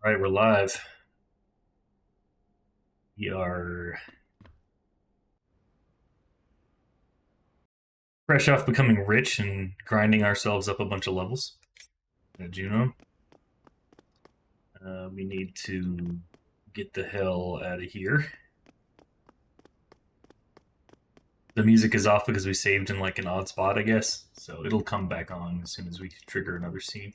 All right, we're live. We are fresh off becoming rich and grinding ourselves up a bunch of levels at Juno. We need to get the hell out of here. The music is off because we saved in like an odd spot, I guess. So it'll come back on as soon as we trigger another scene.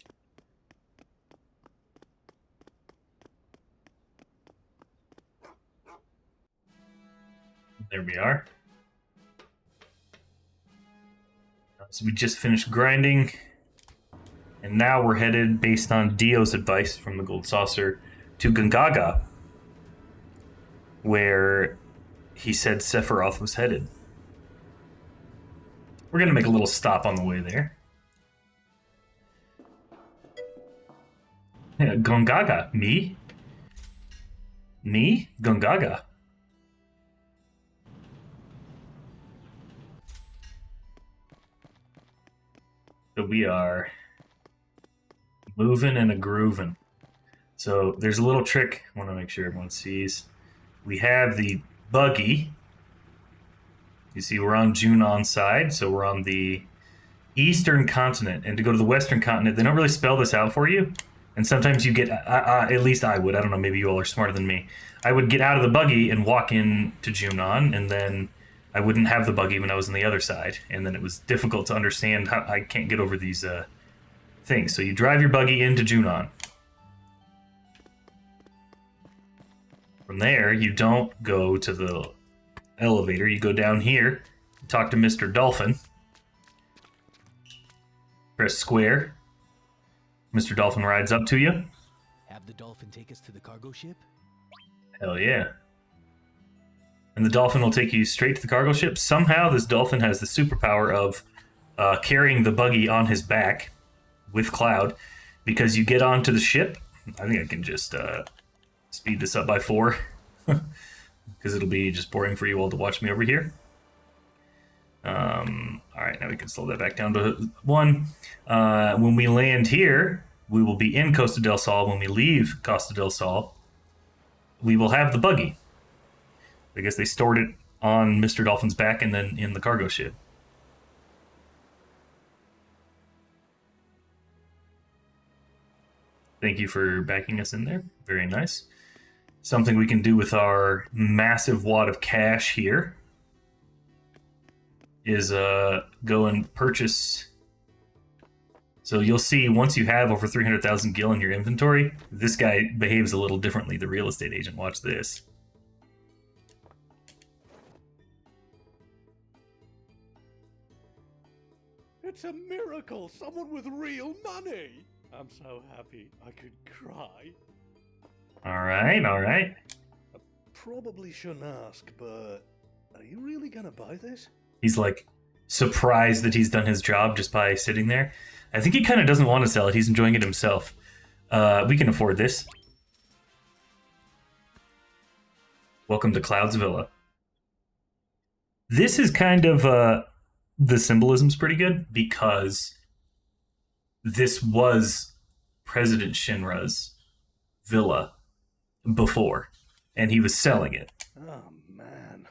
There we are. So we just finished grinding. And now we're headed, based on Dio's advice from the Gold Saucer, to Gongaga, where he said Sephiroth was headed. We're going to make a little stop on the way there. Yeah, Gongaga. Me? Me? Gongaga. So we are moving and a grooving. So there's a little trick I want to make sure everyone sees. We have the buggy. You see, we're on Junon's side, so we're on the eastern continent. And to go to the western continent, they don't really spell this out for you. And sometimes you get, at least I would, I don't know, maybe you all are smarter than me. I would get out of the buggy and walk in to Junon, and then I wouldn't have the buggy when I was on the other side. And then it was difficult to understand how I can't get over these things. So you drive your buggy into Junon. From there, you don't go to the elevator. You go down here, talk to Mr. Dolphin. Press square. Mr. Dolphin rides up to you. Have the dolphin take us to the cargo ship? Hell yeah. And the dolphin will take you straight to the cargo ship. Somehow this dolphin has the superpower of carrying the buggy on his back with Cloud, because you get onto the ship. I think I can just speed this up by 4 because it'll be just boring for you all to watch me over here. All right, now we can slow that back down to 1. When we land here, we will be in Costa del Sol. When we leave Costa del Sol, we will have the buggy. I guess they stored it on Mr. Dolphin's back and then in the cargo ship. Thank you for backing us in there. Very nice. Something we can do with our massive wad of cash here is go and purchase. So you'll see once you have over 300,000 gil in your inventory, this guy behaves a little differently, the real estate agent. Watch this. It's a miracle! Someone with real money! I'm so happy I could cry. All right, all right. I probably shouldn't ask, but are you really gonna buy this? He's like surprised that he's done his job just by sitting there. I think he kind of doesn't want to sell it. He's enjoying it himself. We can afford this. Welcome to Cloud's Villa. This is kind of the symbolism's pretty good because this was President Shinra's villa before, and he was selling it. Oh man.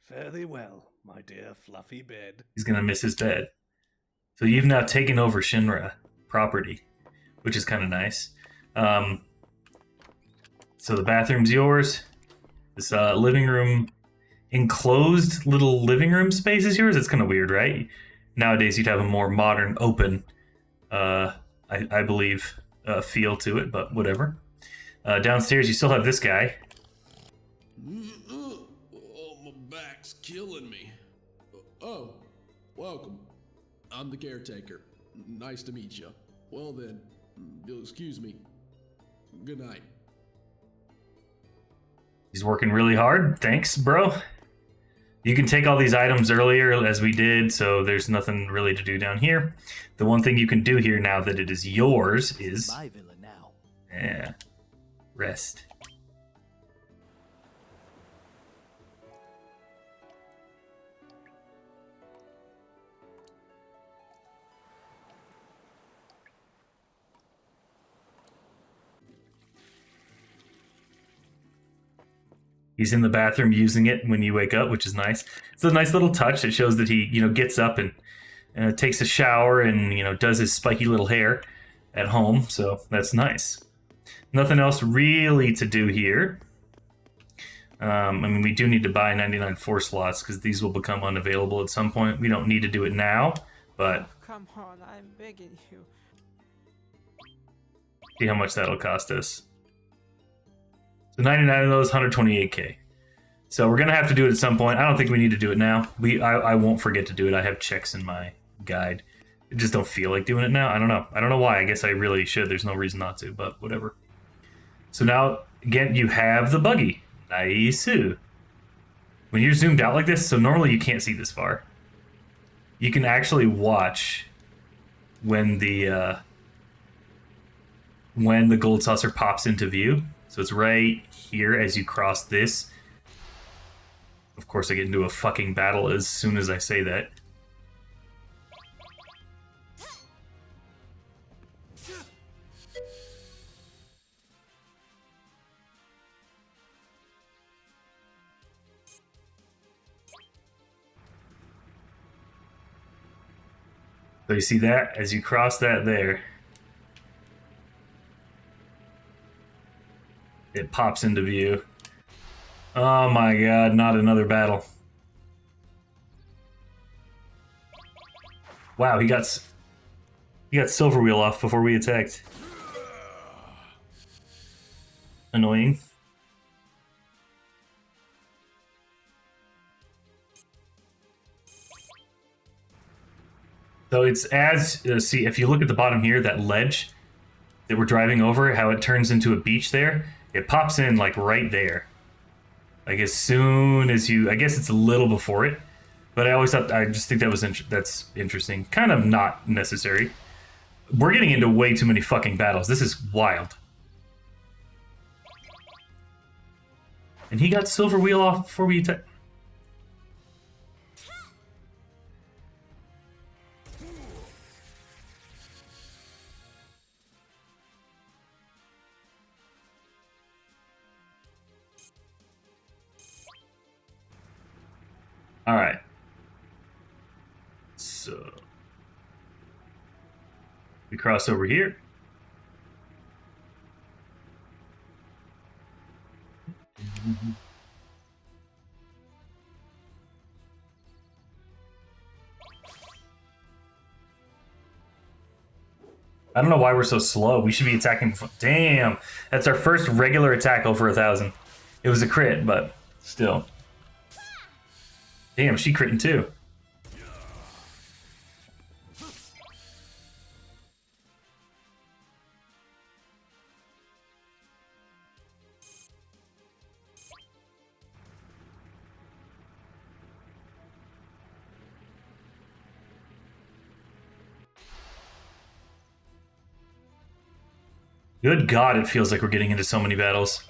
Fare thee well, my dear fluffy bed. He's gonna miss his bed. So you've now taken over Shinra property, which is kind of nice. So the bathroom's yours. This living room, enclosed little living room space is yours. It's kind of weird, right? Nowadays you'd have a more modern, open, I believe, feel to it, but whatever. Downstairs you still have this guy. Oh, my back's killing me. Oh, welcome. I'm the caretaker. Nice to meet you. Well then, you'll excuse me. Good night. He's working really hard. Thanks, bro. You can take all these items earlier as we did, so there's nothing really to do down here. The one thing you can do here now that it is yours is... My villa now. Yeah. Rest. He's in the bathroom using it when you wake up, which is nice. It's a nice little touch. It shows that he, gets up and takes a shower and, does his spiky little hair at home. So that's nice. Nothing else really to do here. We do need to buy 99 force slots because these will become unavailable at some point. We don't need to do it now, but... Come on, I'm begging you. See how much that'll cost us. So 99 of those, 128k. So we're going to have to do it at some point. I don't think we need to do it now. I won't forget to do it. I have checks in my guide. I just don't feel like doing it now. I don't know. I don't know why. I guess I really should. There's no reason not to, but whatever. So now, again, you have the buggy. Nice. When you're zoomed out like this, so normally you can't see this far. You can actually watch when the gold saucer pops into view. So it's right here as you cross this. Of course, I get into a fucking battle as soon as I say that. So you see that as you cross that there, it pops into view. Oh my god, not another battle. Wow, he got Silver Wheel off before we attacked. Annoying. So it's as, see, if you look at the bottom here, that ledge that we're driving over, how it turns into a beach there, it pops in like right there. Like as soon as you, I guess it's a little before it, but I just think that's interesting. Kind of not necessary. We're getting into way too many fucking battles. This is wild. And he got Silver Wheel off before we attacked. All right. So we cross over here. I don't know why we're so slow. We should be attacking. Damn, that's our first regular attack over 1,000. It was a crit, but still. Damn, she critting too. Good God, it feels like we're getting into so many battles.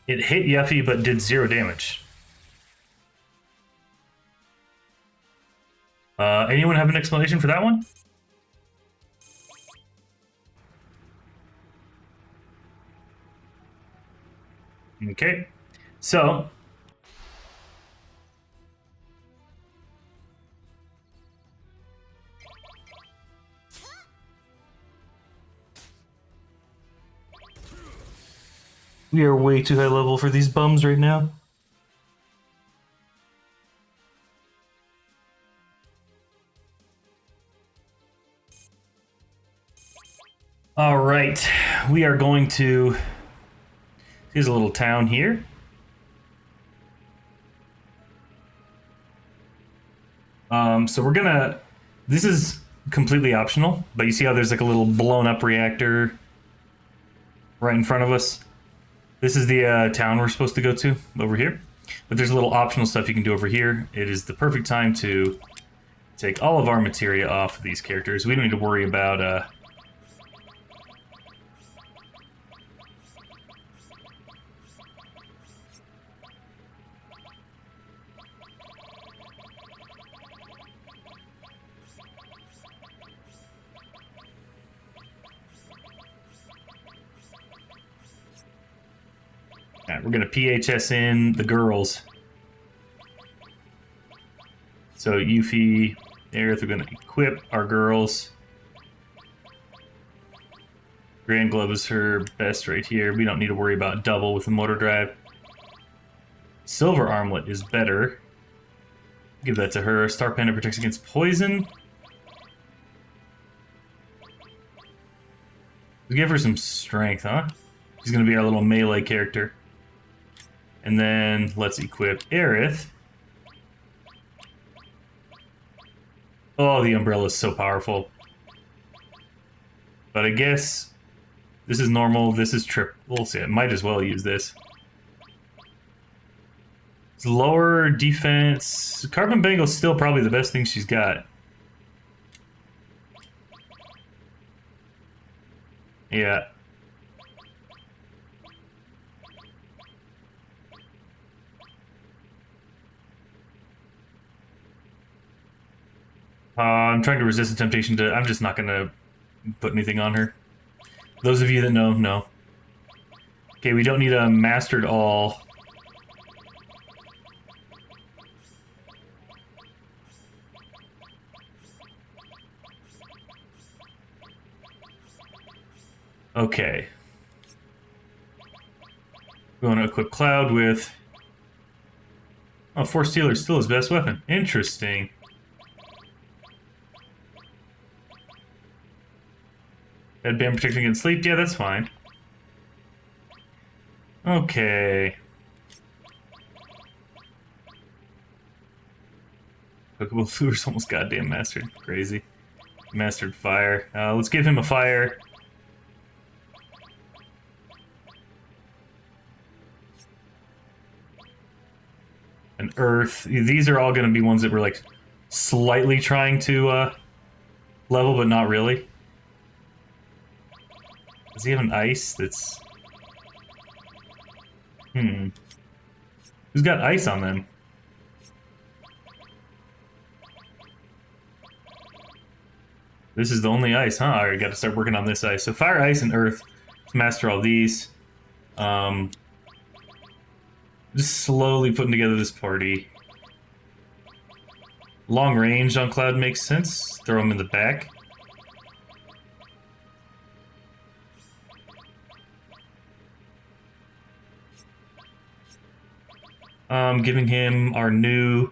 It hit Yuffie, but did 0 damage. Anyone have an explanation for that one? Okay, so we are way too high level for these bums right now. All right, we are going to... Here's a little town here. So we're gonna... This is completely optional, but you see how there's like a little blown up reactor right in front of us? This is the town we're supposed to go to over here. But there's a little optional stuff you can do over here. It is the perfect time to take all of our materia off of these characters. We don't need to worry about... Alright, we're gonna PHS in the girls. So Yuffie, Aerith, we're gonna equip our girls. Grand Glove is her best right here. We don't need to worry about double with the motor drive. Silver Armlet is better. Give that to her. Star Panda protects against poison. Let's give her some strength, huh? She's gonna be our little melee character. And then let's equip Aerith. Oh, the umbrella is so powerful. But I guess this is normal, this is triple. We'll see, I might as well use this. It's lower defense. Carbon Bangle's still probably the best thing she's got. Yeah. I'm trying to resist the temptation to... I'm just not going to put anything on her. Those of you that know, know. Okay, we don't need a mastered all. Okay. We want to equip Cloud with... Oh, Force Stealer is still his best weapon. Interesting. Headband protecting against sleep? Yeah, that's fine. Okay. Hookable Lure's almost goddamn mastered. Crazy. Mastered fire. Let's give him a fire. An earth. These are all going to be ones that we're like slightly trying to level, but not really. Does he have an ice that's... Who's got ice on them? This is the only ice, huh? Alright, got to start working on this ice. So fire, ice, and earth. Let's master all these. Just slowly putting together this party. Long range on Cloud makes sense. Throw him in the back. Giving him our new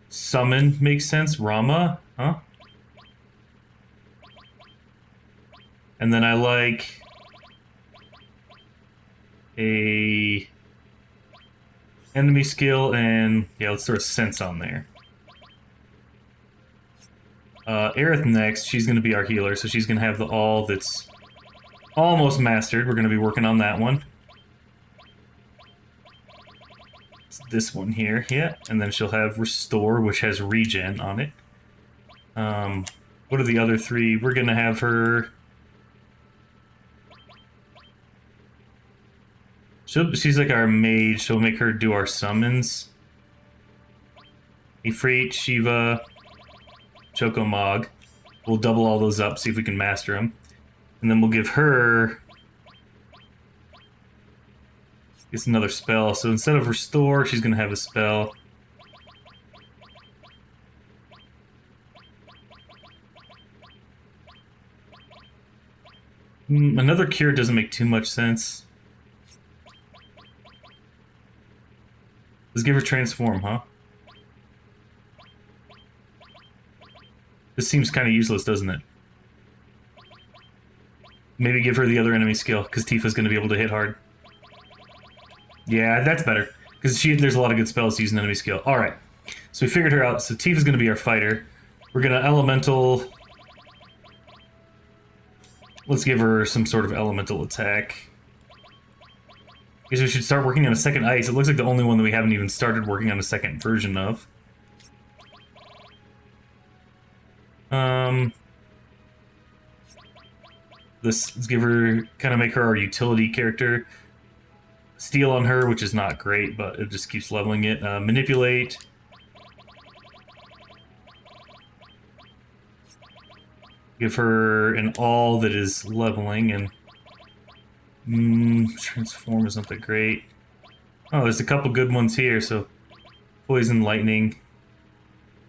summon makes sense. Rama, huh? And then I like a enemy skill, and yeah, let's throw a sense on there. Aerith next, she's going to be our healer, so she's going to have the all that's almost mastered. We're going to be working on that one. It's this one here, yeah, and then she'll have Restore, which has regen on it. What are the other three? We're going to have her... She's like our mage, she'll make her do our summons. Ifrit, Shiva, Chokomog. We'll double all those up, see if we can master them. And then we'll give her... It's another spell, so instead of Restore, she's going to have a spell. Another cure doesn't make too much sense. Let's give her Transform, huh? This seems kind of useless, doesn't it? Maybe give her the other enemy skill, because Tifa's going to be able to hit hard. Yeah, that's better. Because there's a lot of good spells to use an enemy skill. Alright. So we figured her out. So Tifa's going to be our fighter. We're going to Elemental... Let's give her some sort of Elemental attack. Guess we should start working on a second ice. It looks like the only one that we haven't even started working on a second version of. Let's give her, kind of make her our utility character. Steal on her, which is not great, but it just keeps leveling it. Manipulate. Give her an all that is leveling, and... Transform is not that great. Oh, there's a couple good ones here, so poison, lightning.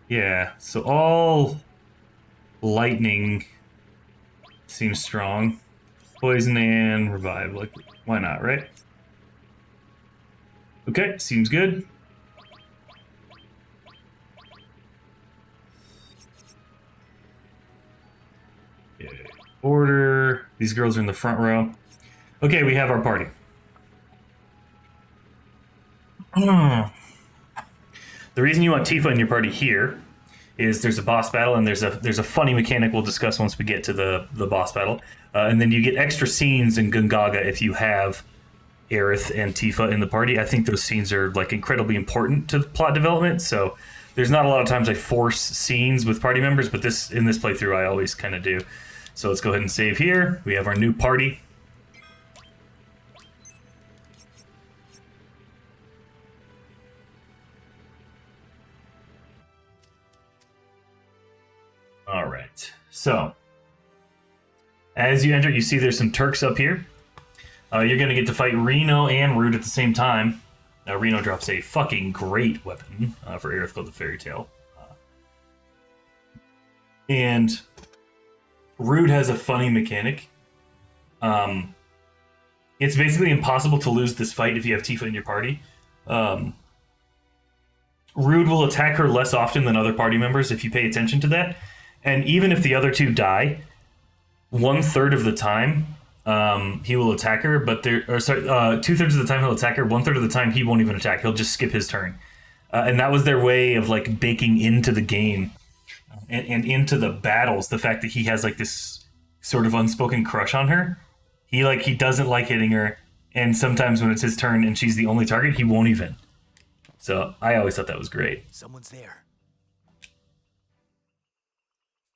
Yeah, so all lightning seems strong. Poison and revive, like, why not, right? Okay, seems good. Okay, order. These girls are in the front row. Okay, we have our party. The reason you want Tifa in your party here is there's a boss battle, and there's a funny mechanic we'll discuss once we get to the boss battle. And then you get extra scenes in Gongaga if you have Aerith and Tifa in the party. I think those scenes are like incredibly important to plot development. So there's not a lot of times I force scenes with party members, but in this playthrough I always kind of do. So let's go ahead and save here. We have our new party. All right. So as you enter, you see there's some Turks up here. You're going to get to fight Reno and Rude at the same time. Reno drops a fucking great weapon for Aerith called the Fairy Tale. And Rude has a funny mechanic. It's basically impossible to lose this fight if you have Tifa in your party. Rude will attack her less often than other party members if you pay attention to that. And even if the other two die, 1/3 of the time, he will attack her, but 2/3 of the time he'll attack her, 1/3 of the time he won't even attack. He'll just skip his turn. And that was their way of like baking into the game and into the battles the fact that he has like this sort of unspoken crush on her. He doesn't like hitting her, and sometimes when it's his turn and she's the only target, he won't even. So I always thought that was great. Someone's there.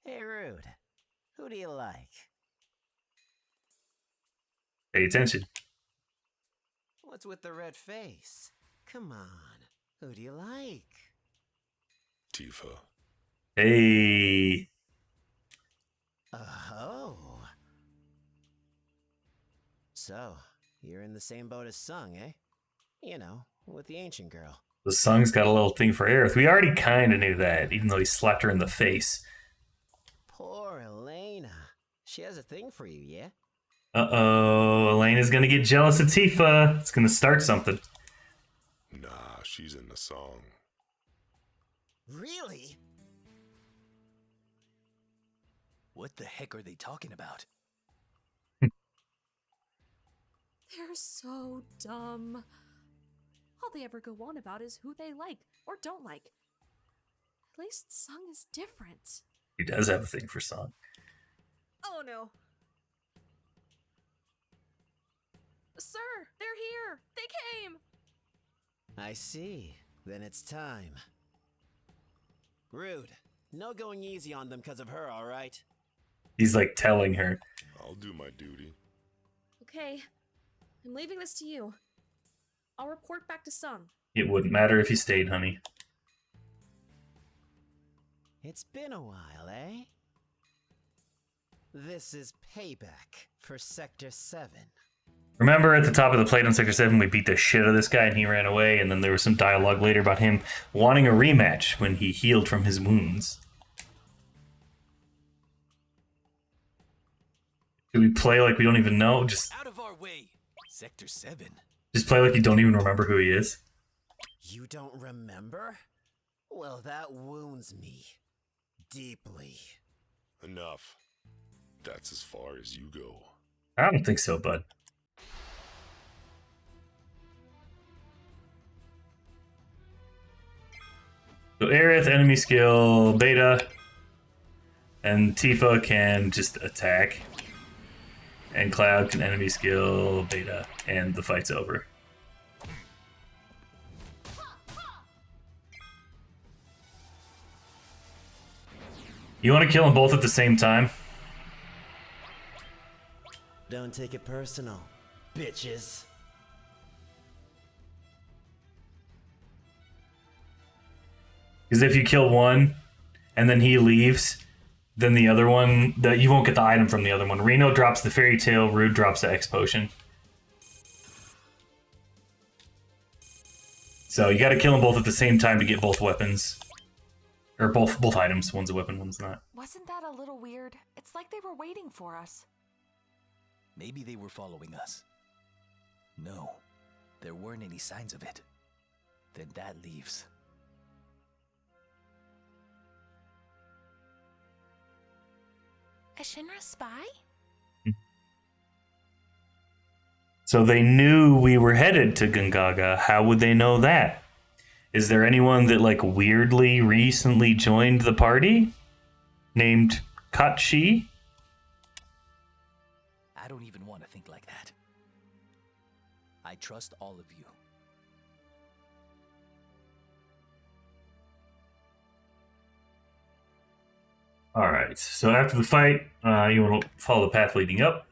Hey, Rude. Who do you like? Pay attention. What's with the red face? Come on. Who do you like? Tifa. Hey. Oh. So, you're in the same boat as Tseng, eh? You know, with the ancient girl. The Tseng's got a little thing for Aerith. We already kind of knew that, even though he slapped her in the face. Poor Elena. She has a thing for you, yeah? Uh-oh, Elena's gonna get jealous of Tifa. It's gonna start something. Nah, she's in the song. Really? What the heck are they talking about? They're so dumb. All they ever go on about is who they like or don't like. At least Tseng is different. He does have a thing for Tseng. Oh no. Sir, they're here! They came! I see. Then it's time. Rude. No going easy on them because of her, alright? He's like telling her. I'll do my duty. Okay, I'm leaving this to you. I'll report back to Tseng. It wouldn't matter if he stayed, honey. It's been a while, eh? This is payback for Sector 7. Remember at the top of the plate on Sector 7, we beat the shit out of this guy and he ran away, and then there was some dialogue later about him wanting a rematch when he healed from his wounds. Do we play like we don't even know? Out of our way! Sector 7. Just play like you don't even remember who he is? You don't remember? Well, that wounds me. Deeply. Enough. That's as far as you go. I don't think so, bud. So Aerith, enemy skill, beta. And Tifa can just attack. And Cloud can enemy skill, beta. And the fight's over. You want to kill them both at the same time? Don't take it personal, bitches. Because if you kill one, and then he leaves, then the other one, you won't get the item from the other one. Reno drops the fairy tale, Rude drops the X potion. So you got to kill them both at the same time to get both weapons. Or both items. One's a weapon, one's not. Wasn't that a little weird? It's like they were waiting for us. Maybe they were following us. No, there weren't any signs of it. Then that leaves. A Shinra spy? So they knew we were headed to Gongaga. How would they know that? Is there anyone that, like, weirdly recently joined the party? Named Katshi? I don't even want to think like that. I trust all of you. Alright, so after the fight, you want to follow the path leading up.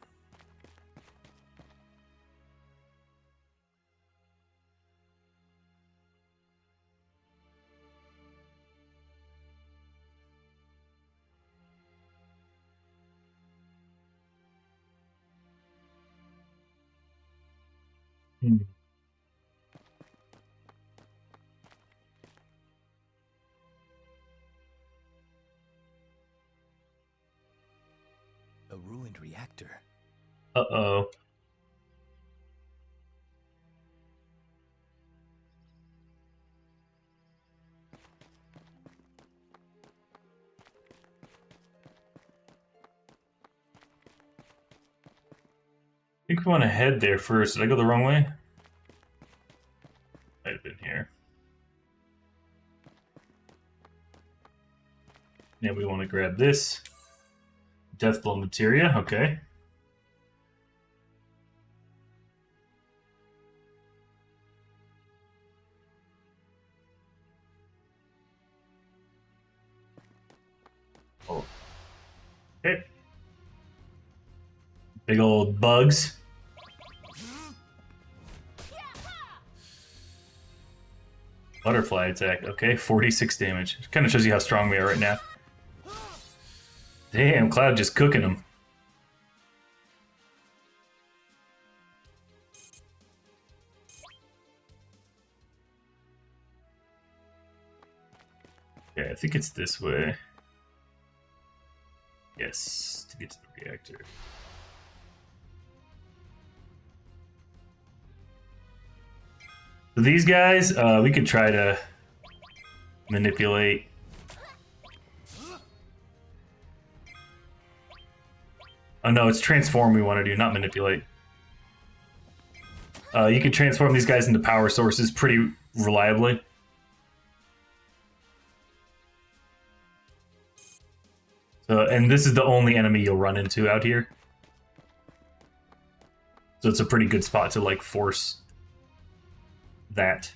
A ruined reactor. Uh-oh. I think we want to head there first. Did I go the wrong way? Might have been here. Yeah, we want to grab this. Deathblow Materia, okay. Oh. Okay. Big old bugs. Butterfly attack, okay, 46 damage. Kind of shows you how strong we are right now. Damn, Cloud just cooking them. Yeah, I think it's this way. Yes, to get to the reactor. So these guys, we could try to manipulate. Oh no, it's transform we want to do, not manipulate. You can transform these guys into power sources pretty reliably. So, and this is the only enemy you'll run into out here. So it's a pretty good spot to, like, force that.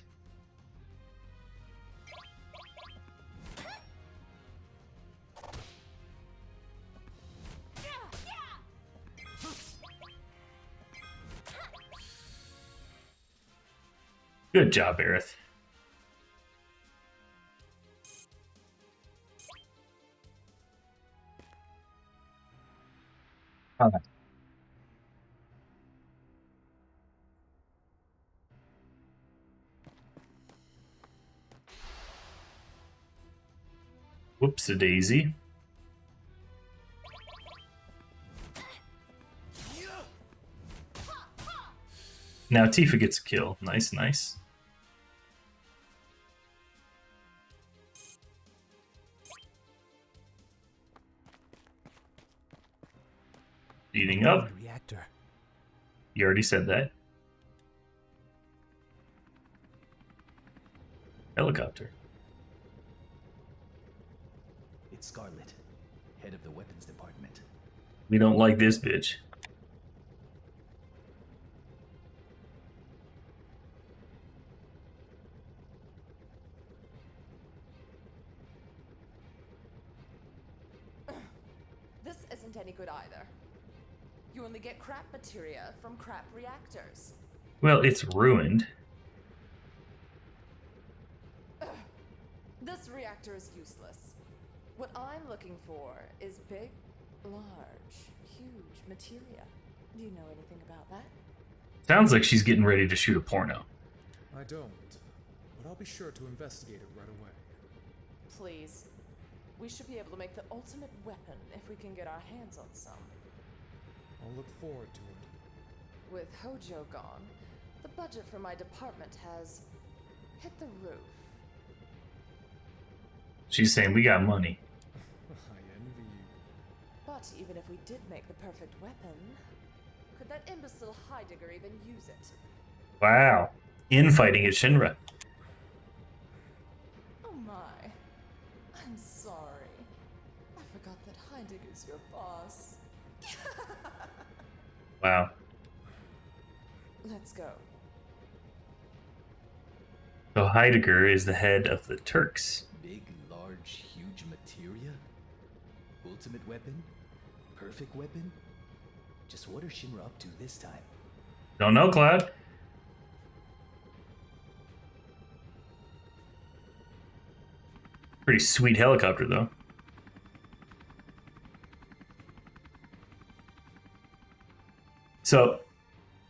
Good job, Aerith. All right. Whoops-a-daisy. Now Tifa gets a kill. Nice, nice. Speeding up. Reactor. You already said that. Helicopter. It's Scarlet, head of the weapons department. We don't like this bitch. This isn't any good either. You only get crap materia from crap reactors. Well, it's ruined. This reactor is useless. What I'm looking for is big, large, huge materia. Do you know anything about that? Sounds like she's getting ready to shoot a porno. I don't, but I'll be sure to investigate it right away. Please. We should be able to make the ultimate weapon if we can get our hands on some. I'll look forward to it. With Hojo gone, the budget for my department has hit the roof. She's saying we got money. I envy you. But even if we did make the perfect weapon, could that imbecile Heidegger even use it? Wow. Infighting at Shinra. Oh my. I'm sorry. I forgot that Heidegger's your boss. Wow. Let's go. So Heidegger is the head of the Turks. Big, large, huge materia? Ultimate weapon? Perfect weapon? Just what are Shinra up to this time? Don't know, Cloud. Pretty sweet helicopter, though. So,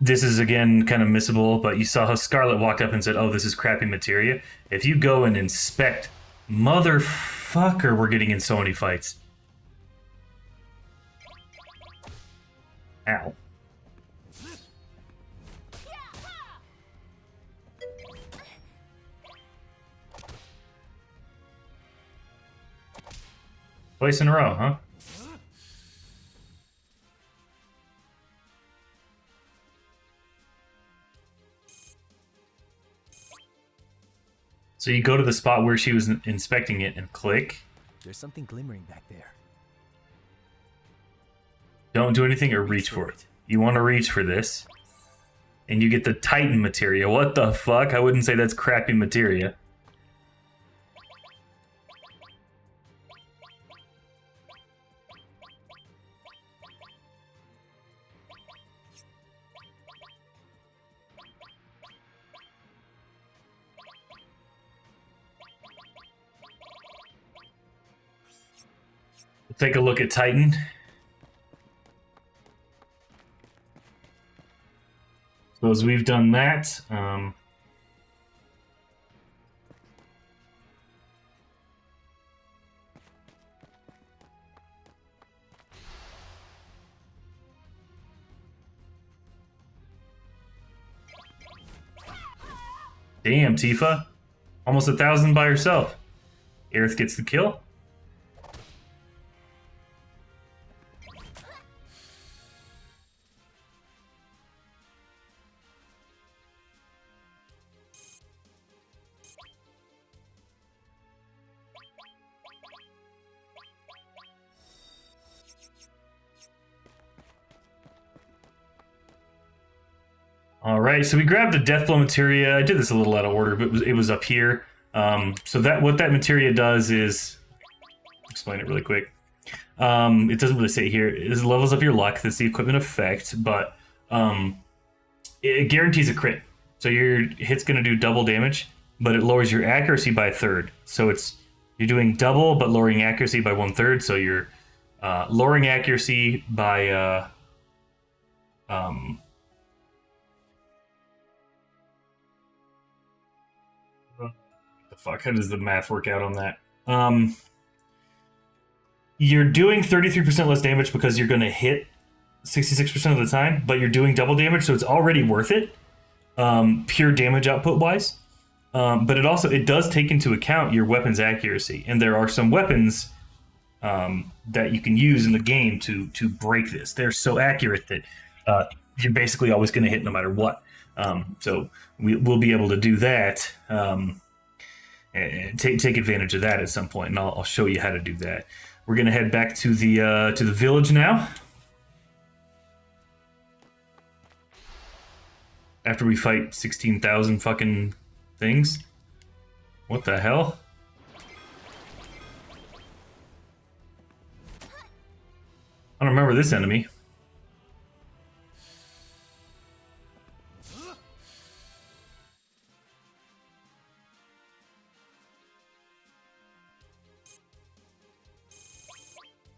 this is, again, kind of missable, but you saw how Scarlet walked up and said, oh, this is crappy materia. If you go and inspect, motherfucker, we're getting in so many fights. Ow. Twice in a row, huh? So you go to the spot where she was inspecting it and click. There's something glimmering back there. Don't do anything or reach for it. You want to reach for this. And you get the Titan materia. What the fuck? I wouldn't say that's crappy materia. Take a look at Titan. So as we've done that, damn, Tifa. Almost 1,000 by herself. Aerith gets the kill. All right, so we grabbed the Deathblow materia. I did this a little out of order, but it was up here. So that what that materia does is, explain it really quick. It doesn't really say here. It levels up your luck. That's the equipment effect, but it guarantees a crit. So your hit's going to do double damage, but it lowers your accuracy by 1/3. So you're doing double, but lowering accuracy by 1/3. So you're lowering accuracy by fuck, how does the math work out on that? You're doing 33% less damage because you're going to hit 66% of the time, but you're doing double damage, so it's already worth it, pure damage output wise. But it does take into account your weapon's accuracy, and there are some weapons that you can use in the game to break this. They're so accurate that you're basically always going to hit no matter what. So we'll be able to do that. Take advantage of that at some point, and I'll show you how to do that. We're gonna head back to the village now. After we fight 16,000 fucking things. What the hell? I don't remember this enemy.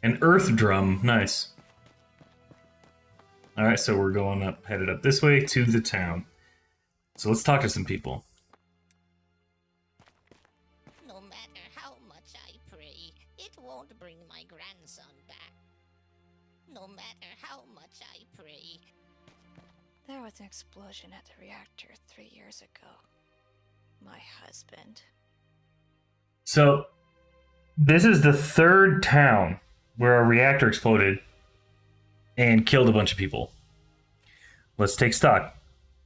An earth drum, nice. All right, so we're going up, headed up this way to the town. So let's talk to some people. No matter how much I pray, it won't bring my grandson back. No matter how much I pray. There was an explosion at the reactor 3 years ago. My husband. So, this is the third town where a reactor exploded and killed a bunch of people. Let's take stock.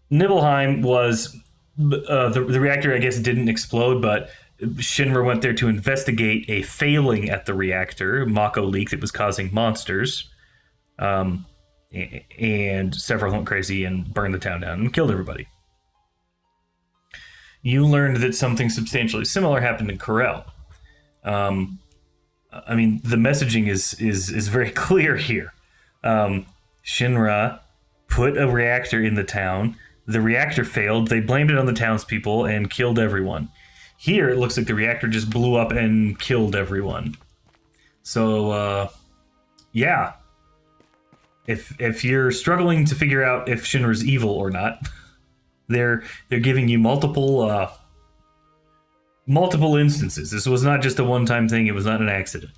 Nibelheim was... the reactor, I guess, didn't explode, but Shinra went there to investigate a failing at the reactor, Mako leak that was causing monsters. And several went crazy and burned the town down and killed everybody. You learned that something substantially similar happened in Corel. I mean, the messaging is very clear here. Shinra put a reactor in the town. The reactor failed. They blamed it on the townspeople and killed everyone. Here, it looks like the reactor just blew up and killed everyone. So, yeah. If you're struggling to figure out if Shinra's evil or not, they're giving you multiple instances. This was not just a one-time thing. It was not an accident.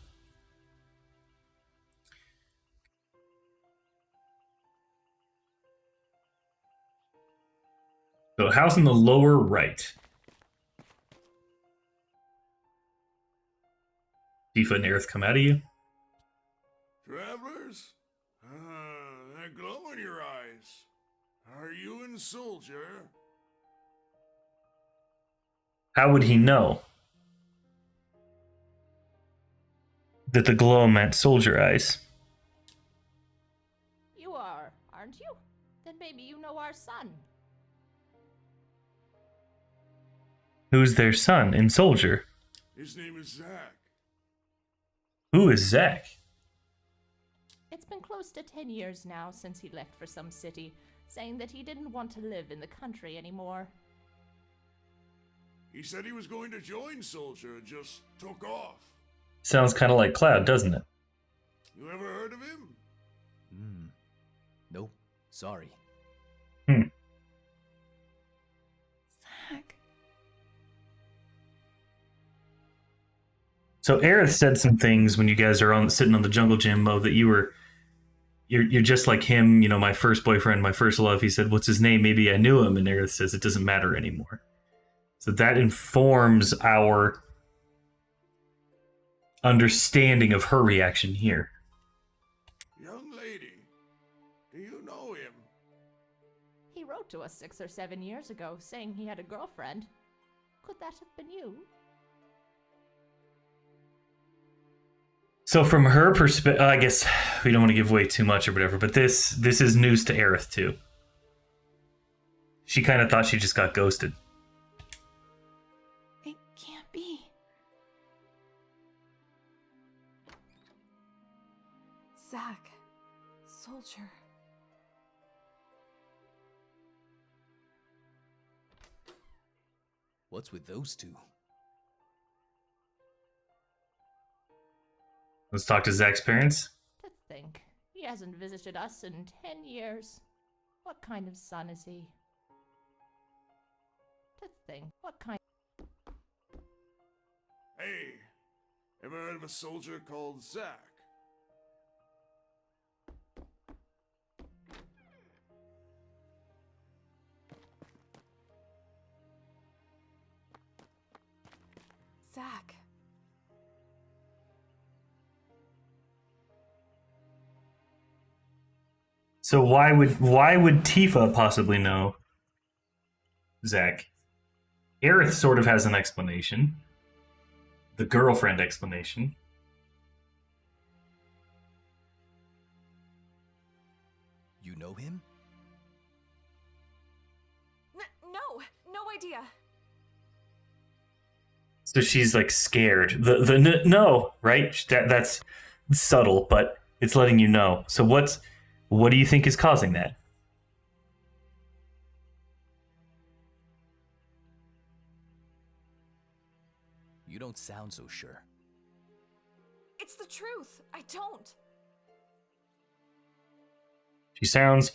So, house in the lower right. Tifa and Aerith come out of you. Travelers? That glow in your eyes. Are you in Soldier? How would he know that the glow meant soldier eyes? You are, aren't you? Then maybe you know our son. Who's their son in Soldier? His name is Zack. Who is Zack? It's been close to 10 years now since he left for some city, saying that he didn't want to live in the country anymore. He said he was going to join Soldier and just took off. Sounds kind of like Cloud, doesn't it? You ever heard of him? Nope. Sorry. Zack. So Aerith said some things when you guys are sitting on the jungle gym mode that you're just like him, you know, my first boyfriend, my first love. He said, "What's his name? Maybe I knew him." And Aerith says, "It doesn't matter anymore." So that informs our understanding of her reaction here. Young lady, do you know him? He wrote to us 6 or 7 years ago saying he had a girlfriend. Could that have been you? So from her perspective, I guess we don't want to give away too much or whatever, but this is news to Aerith too. She kind of thought she just got ghosted. It can't be. Zack. Soldier. What's with those two? Let's talk to Zack's parents. To think, he hasn't visited us in 10 years. What kind of son is he? To think, what kind... Hey, ever heard of a soldier called Zack? Zack. So why would Tifa possibly know Zack? Aerith sort of has an explanation. The girlfriend explanation. You know him? No idea. So she's like scared. No, right? That's subtle, but it's letting you know. So what do you think is causing that? You don't sound so sure. It's the truth. I don't. She sounds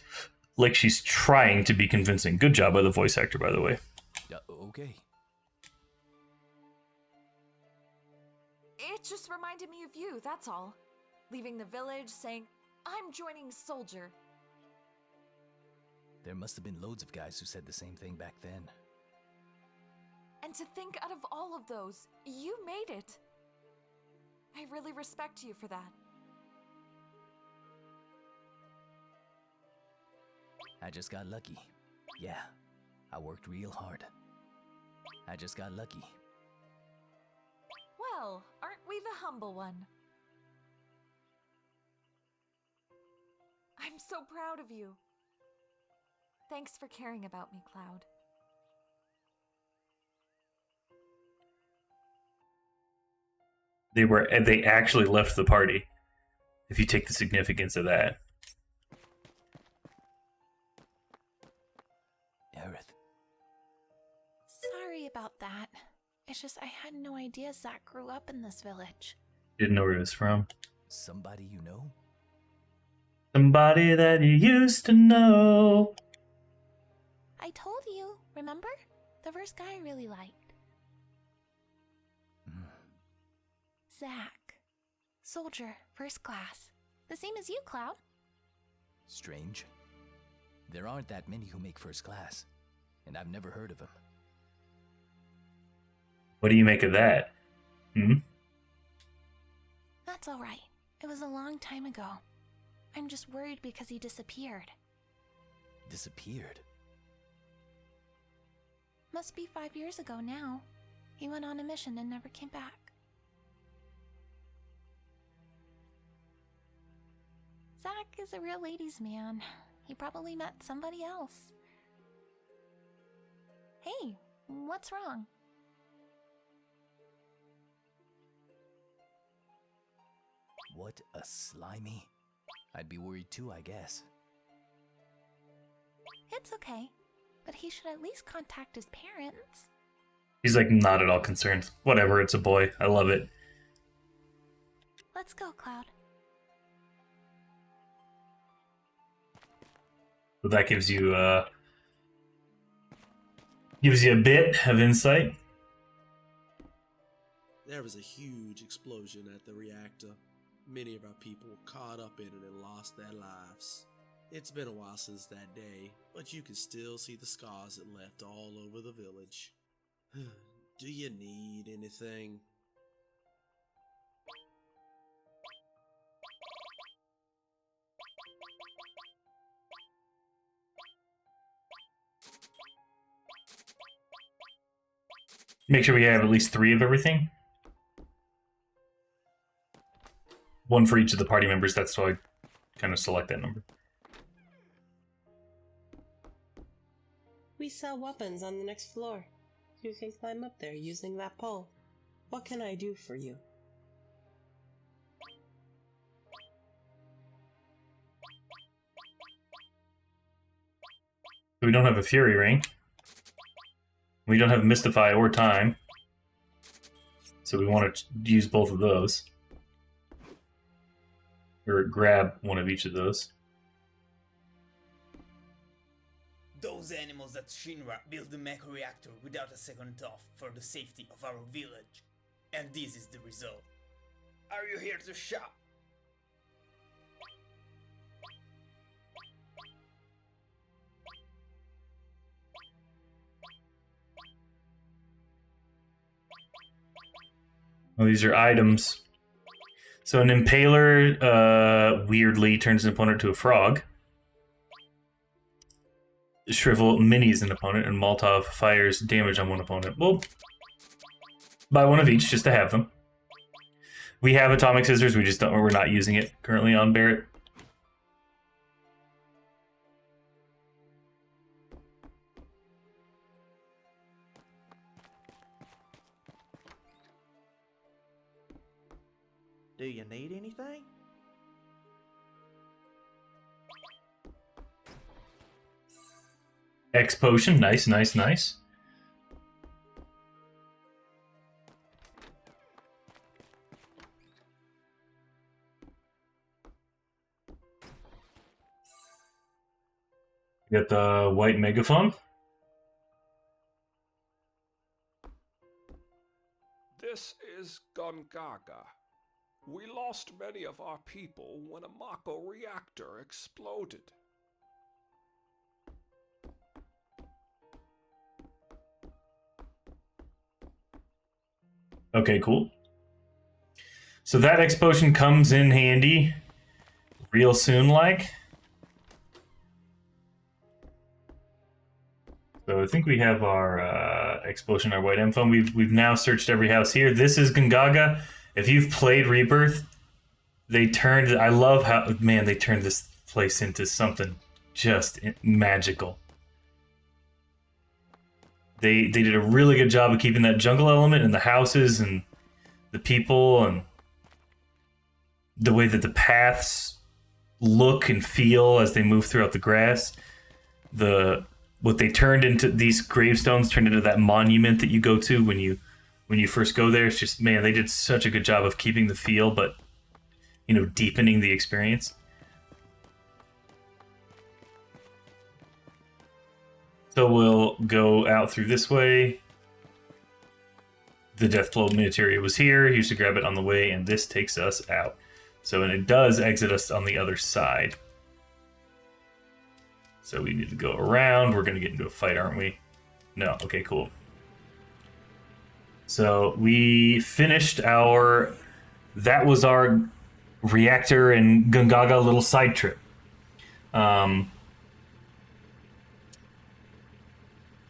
like she's trying to be convincing. Good job by the voice actor, by the way. Okay. It just reminded me of you, that's all. Leaving the village, saying, I'm joining Soldier. There must have been loads of guys who said the same thing back then. And to think out of all of those, you made it. I really respect you for that. I just got lucky. Yeah, I worked real hard. I just got lucky. Well, aren't we the humble one? I'm so proud of you. Thanks for caring about me, Cloud. They actually left the party, if you take the significance of that. Aerith. Sorry about that. It's just I had no idea Zack grew up in this village. Didn't know where he was from. Somebody you know? Somebody that you used to know. I told you, remember? The first guy I really liked. Zack. Soldier, first class. The same as you, Cloud. Strange. There aren't that many who make first class, and I've never heard of him. What do you make of that? That's alright. It was a long time ago. I'm just worried because he disappeared. Disappeared? Must be 5 years ago now. He went on a mission and never came back. Zack is a real ladies' man. He probably met somebody else. Hey, what's wrong? What a slimy. I'd be worried too, I guess. It's okay, but he should at least contact his parents. He's like not at all concerned. Whatever, it's a boy. I love it. Let's go, Cloud. So that gives you a bit of insight. There was a huge explosion at the reactor. Many of our people were caught up in it and lost their lives. It's been a while since that day, but you can still see the scars it left all over the village. Do you need anything? Make sure we have at least 3 of everything. 1 for each of the party members, that's why I kind of select that number. We sell weapons on the next floor. You can climb up there using that pole. What can I do for you? We don't have a Fury Ring. We don't have Mystify or Time. So we want to use both of those. Or grab one of each of those. Those animals at Shinra built the mecha reactor without a second thought for the safety of our village. And this is the result. Are you here to shop? Well, these are items. So an Impaler weirdly turns an opponent to a frog. Shrivel minis an opponent, and Molotov fires damage on one opponent. Well, buy one of each just to have them. We have Atomic Scissors, we're not using it currently on Barrett. Do you need anything? X potion, nice, nice, nice. You got the white megaphone. This This is Gongaga. We lost many of our people when a Mako reactor exploded. Okay, cool. So that explosion comes in handy real soon, like. So I think we have our explosion, our white info. We've now searched every house here. This is Gongaga. If you've played Rebirth, they turned. I love how they turned this place into something just magical. They did a really good job of keeping that jungle element in the houses and the people and the way that the paths look and feel as they move throughout the grass. What they turned into, these gravestones turned into that monument that you go to when you first go there. It's just, man, they did such a good job of keeping the feel, but, you know, deepening the experience. So we'll go out through this way. The Deathblow Materia was here. You should grab it on the way, and this takes us out. So, and it does exit us on the other side. So we need to go around. We're going to get into a fight, aren't we? No. Okay, cool. So we finished our... That was our reactor and Gongaga little side trip.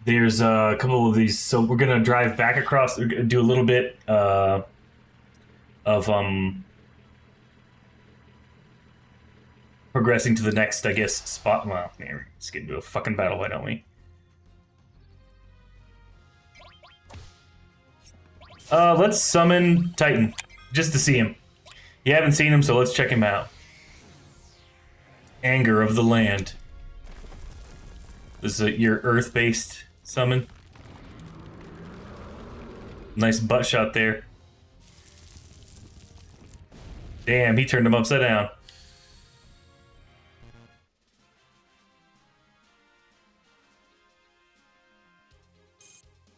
There's a couple of these. So we're going to drive back across, do a little bit of... progressing to the next, I guess, spot. Well, man, let's get into a fucking battle, why don't we? Let's summon Titan, just to see him. You haven't seen him, so let's check him out. Anger of the Land. This is your Earth-based summon. Nice butt shot there. Damn, he turned him upside down.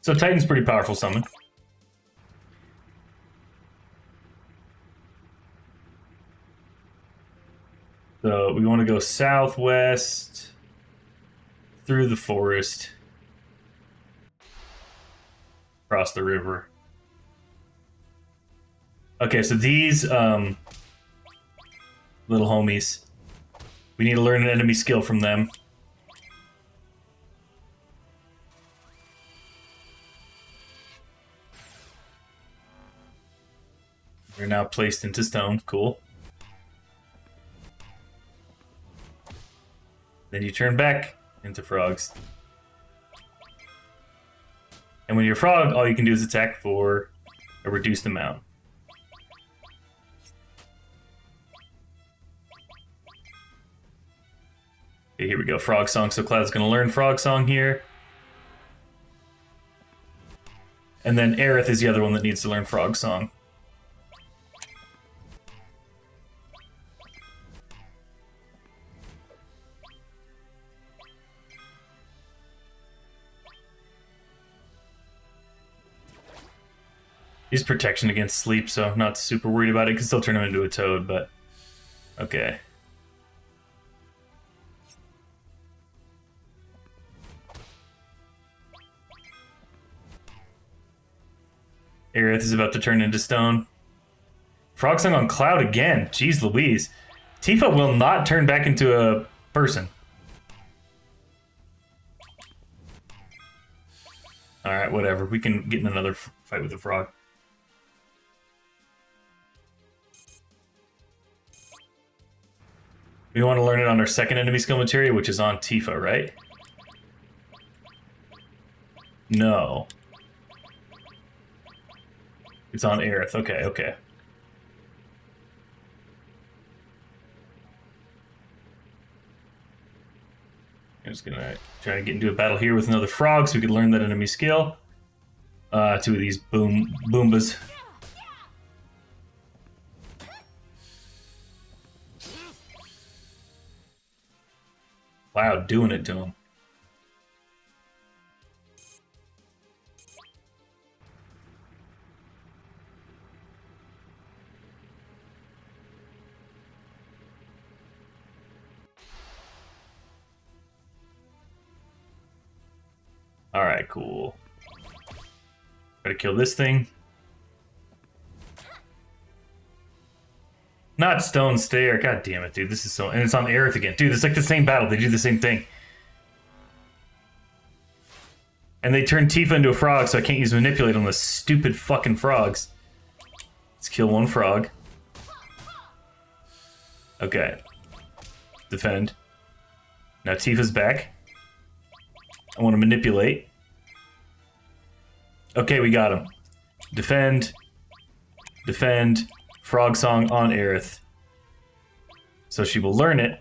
So Titan's pretty powerful summon. So we want to go southwest through the forest, across the river. Okay, so these little homies, we need to learn an enemy skill from them. They're now placed into stone. Cool. Then you turn back into frogs. And when you're a frog, all you can do is attack for a reduced amount. Okay, here we go. Frog Song. So Cloud's going to learn Frog Song here. And then Aerith is the other one that needs to learn Frog Song. He's protection against sleep, so I'm not super worried about it. Can still turn him into a toad, but okay. Aerith is about to turn into stone. Frog Song on Cloud again. Jeez Louise. Tifa will not turn back into a person. Alright, whatever. We can get in another fight with a frog. We want to learn it on our second enemy skill materia, which is on Tifa, right? No. It's on Aerith. Okay, okay. I'm just gonna try to get into a battle here with another frog so we could learn that enemy skill. Two of these Boombas. Wow, doing it to him. Alright, cool. Gotta kill this thing. Not Stone Stair. God damn it, dude. This is so... And it's on Aerith again. Dude, it's like the same battle. They do the same thing. And they turn Tifa into a frog, so I can't use Manipulate on the stupid fucking frogs. Let's kill one frog. Okay. Defend. Now Tifa's back. I want to Manipulate. Okay, we got him. Defend. Defend. Frog Song on Aerith. So she will learn it.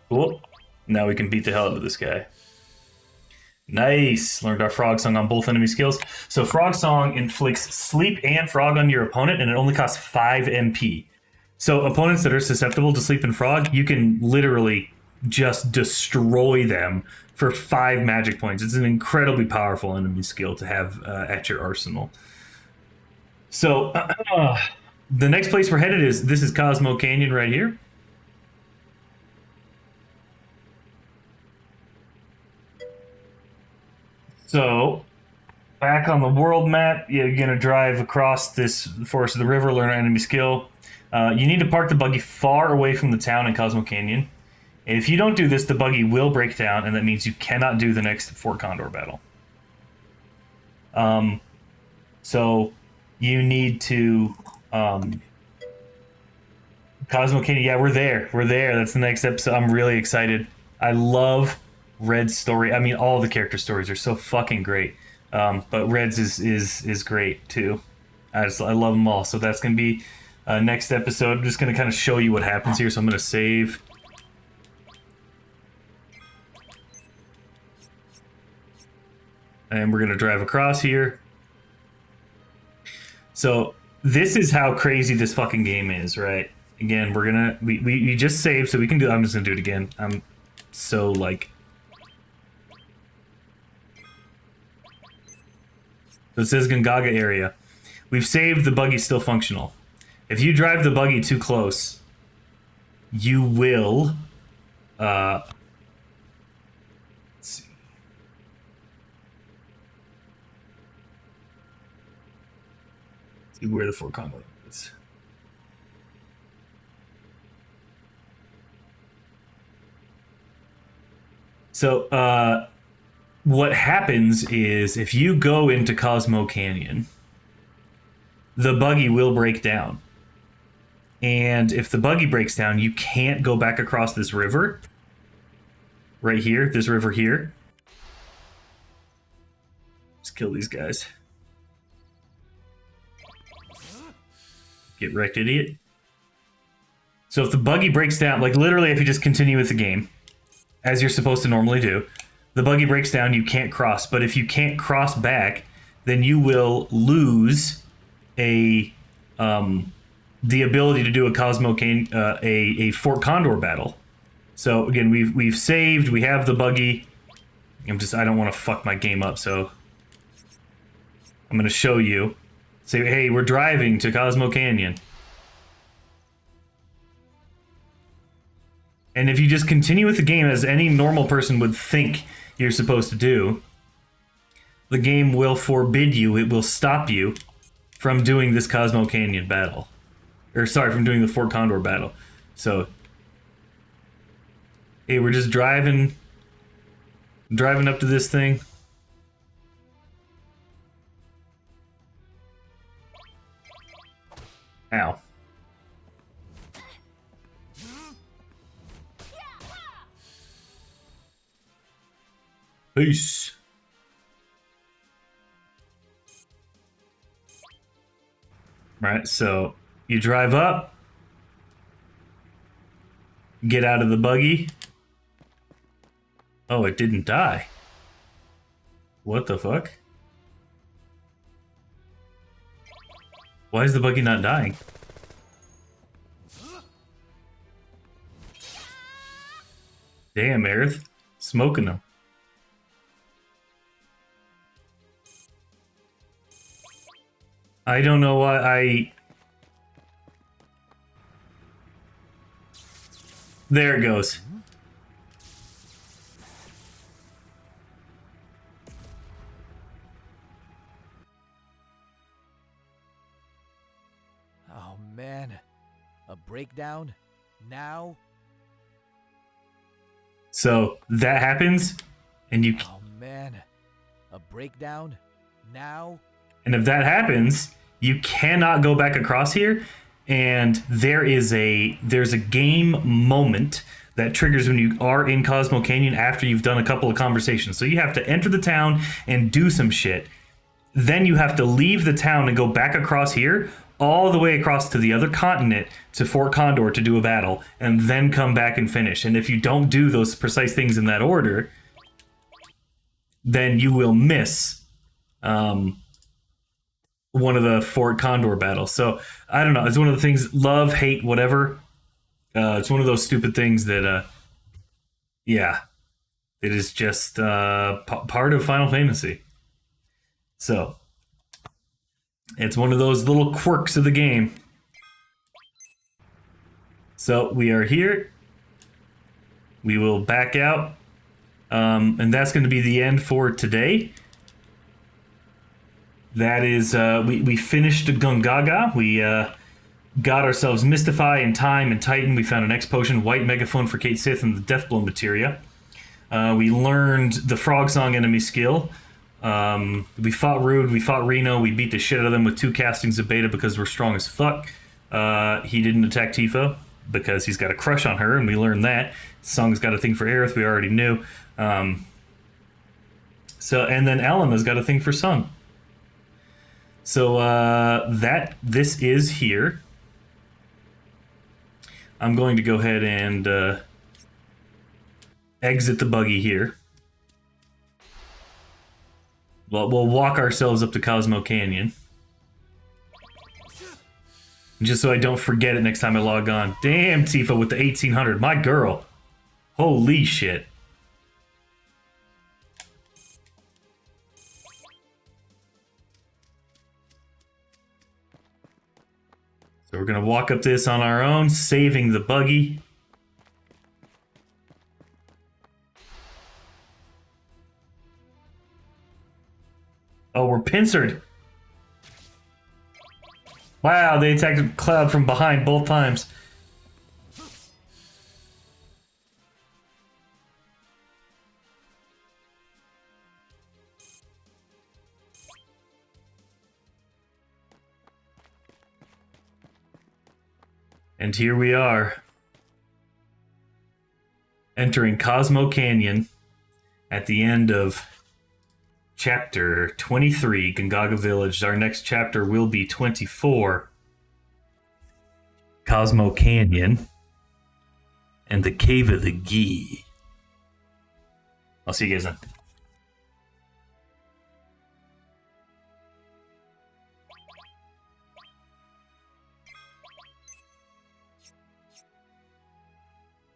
Cool. Now we can beat the hell out of this guy. Nice! Learned our Frog Song on both enemy skills. So Frog Song inflicts sleep and frog on your opponent, and it only costs 5 MP. So opponents that are susceptible to sleep and frog, you can literally just destroy them for 5 magic points. It's an incredibly powerful enemy skill to have at your arsenal. So the next place we're headed is Cosmo Canyon right here. So back on the world map, you're gonna drive across this forest of the river, learn an enemy skill. You need to park the buggy far away from the town in Cosmo Canyon. If you don't do this, the buggy will break down, and that means you cannot do the next Fort Condor battle. So you need to Cosmo Canyon. Yeah, we're there. We're there. That's the next episode. I'm really excited. I love Red's story. I mean, all the character stories are so fucking great. But Red's is great too. I love them all. So that's gonna be next episode. I'm just gonna kind of show you what happens here. So I'm gonna save. And we're gonna drive across here. So this is how crazy this fucking game is, right? Again, we just saved, so we can do. I'm just gonna do it again. I'm so like. So it says Gongaga area. We've saved. The buggy's still functional. If you drive the buggy too close, you will. Let's see. See where the Fort Condor is. So, what happens is if you go into Cosmo Canyon, the buggy will break down. And if the buggy breaks down, you can't go back across this river. Right here, this river here. Let's kill these guys. Get wrecked, idiot. So if the buggy breaks down, like literally if you just continue with the game, as you're supposed to normally do, the buggy breaks down, you can't cross. But if you can't cross back, then you will lose the ability to do a Cosmo Cane, a Fort Condor battle. So again, we've saved, we have the buggy. I don't want to fuck my game up, so I'm gonna show you. Say, hey, we're driving to Cosmo Canyon. And if you just continue with the game as any normal person would think you're supposed to do, the game will forbid you, it will stop you from doing this Cosmo Canyon battle. Or sorry, from doing the Fort Condor battle. So, hey, we're just driving up to this thing. Ow. Peace. Right, so you drive up, get out of the buggy. Oh, it didn't die. What the fuck? Why is the buggy not dying? Damn, Aerith. Smoking them. I don't know why There it goes. man. A breakdown? Now? So that happens, and you. Oh man. A breakdown? Now? And if that happens, you cannot go back across here. And there's a game moment that triggers when you are in Cosmo Canyon after you've done a couple of conversations. So you have to enter the town and do some shit. Then you have to leave the town and go back across here, all the way across to the other continent to Fort Condor to do a battle, and then come back and finish. And if you don't do those precise things in that order, then you will miss one of the Fort Condor battles. So I don't know. It's one of the things, love, hate, whatever. It's one of those stupid things that, yeah, it is just part of Final Fantasy. So it's one of those little quirks of the game. So we are here. We will back out. And that's going to be the end for today. That is, we finished Gongaga. We got ourselves Mystify and Time and Titan. We found an X potion, White Megaphone for Kate Sith, and the Deathblow Materia. We learned the Frog Song enemy skill. We fought Rude, we fought Reno, we beat the shit out of them with 2 castings of Beta because we're strong as fuck. He didn't attack Tifa because he's got a crush on her, and we learned that. Song's got a thing for Aerith, we already knew. And then Elena's got a thing for Sung. So this is here. I'm going to go ahead and exit the buggy here. Well, we'll walk ourselves up to Cosmo Canyon. Just so I don't forget it next time I log on. Damn, Tifa with the 1800. My girl. Holy shit. So we're going to walk up this on our own, saving the buggy. Oh, we're pincered. Wow, they attacked Cloud from behind both times. And here we are, entering Cosmo Canyon at the end of Chapter 23, Gongaga Village. Our next chapter will be 24, Cosmo Canyon and the Cave of the Gi. I'll see you guys then.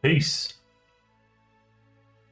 Peace.